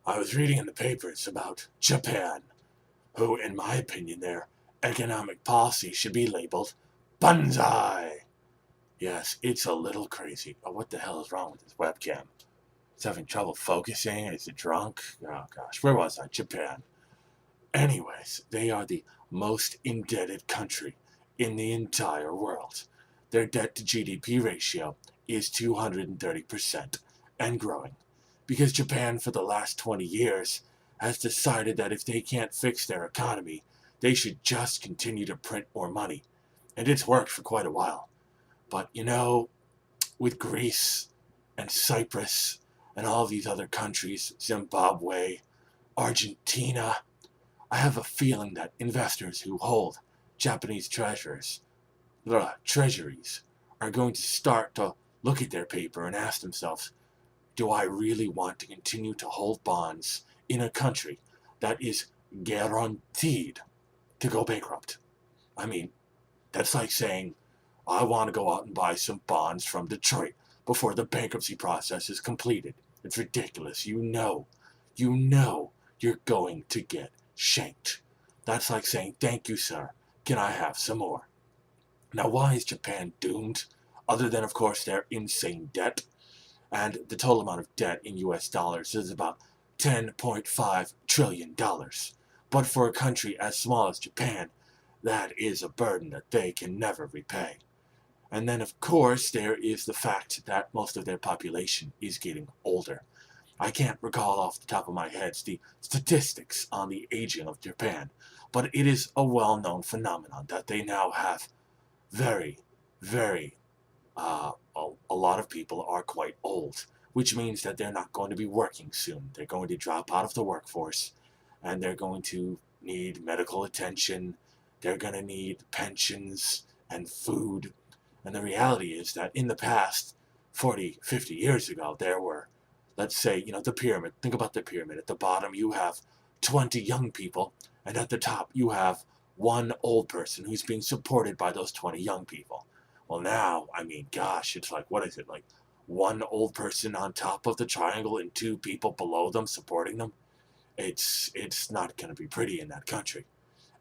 I was reading in the papers about Japan, who, in my opinion, their economic policy should be labeled BANZAI. Yes, it's a little crazy. Oh, what the hell is wrong with this webcam? It's having trouble focusing. Is it drunk? Oh gosh, where was I? Japan. Anyways, they are the most indebted country in the entire world. Their debt to GDP ratio is 230% and growing. Because Japan, for the last 20 years, has decided that if they can't fix their economy, they should just continue to print more money. And it's worked for quite a while. But with Greece and Cyprus and all these other countries, Zimbabwe, Argentina, I have a feeling that investors who hold Japanese treasuries are going to start to look at their paper and ask themselves, do I really want to continue to hold bonds in a country that is guaranteed to go bankrupt? I mean, that's like saying, I want to go out and buy some bonds from Detroit before the bankruptcy process is completed. It's ridiculous. You're going to get shanked. That's like saying, thank you, sir. Can I have some more? Now, why is Japan doomed? Other than, of course, their insane debt. And the total amount of debt in US dollars is about $10.5 trillion. But for a country as small as Japan, that is a burden that they can never repay. And then, of course, there is the fact that most of their population is getting older. I can't recall off the top of my head the statistics on the aging of Japan, but it is a well-known phenomenon that they now have very, very, a lot of people are quite old, which means that they're not going to be working soon. They're going to drop out of the workforce, and they're going to need medical attention. They're going to need pensions and food. And the reality is that in the past, 40, 50 years ago, there were, let's say, the pyramid. Think about the pyramid. At the bottom, you have 20 young people, and at the top, you have one old person who's being supported by those 20 young people. Well, now, I mean, gosh, it's like, what is it, like one old person on top of the triangle and two people below them supporting them? It's not going to be pretty in that country.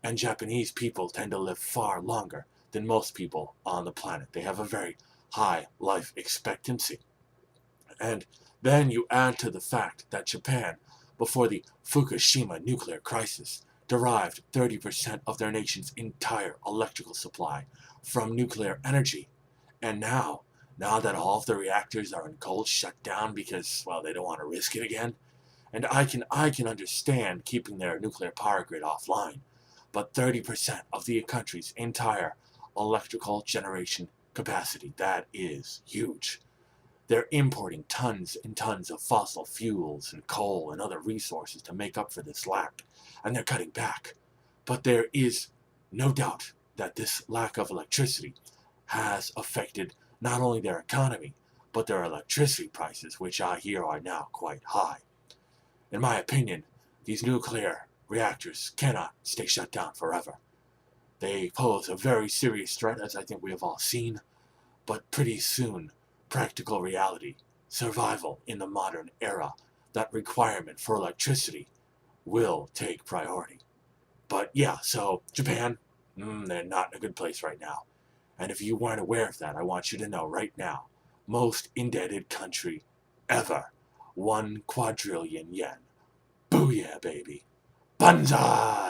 And Japanese people tend to live far longer than most people on the planet. They have a very high life expectancy. And then you add to the fact that Japan, before the Fukushima nuclear crisis, derived 30% of their nation's entire electrical supply from nuclear energy. And now that all of the reactors are in cold shutdown because, well, they don't want to risk it again, and I can understand keeping their nuclear power grid offline, but 30% of the country's entire electrical generation capacity, that is huge. They're importing tons and tons of fossil fuels and coal and other resources to make up for this lack, and they're cutting back. But there is no doubt that this lack of electricity has affected not only their economy, but their electricity prices, which I hear are now quite high. In my opinion, these nuclear reactors cannot stay shut down forever. They pose a very serious threat, as I think we have all seen, but pretty soon, practical reality, survival in the modern era, that requirement for electricity will take priority. But yeah, so Japan, they're not in a good place right now. And if you weren't aware of that, I want you to know right now, most indebted country ever, 1 quadrillion yen. Booyah, baby. Banzai!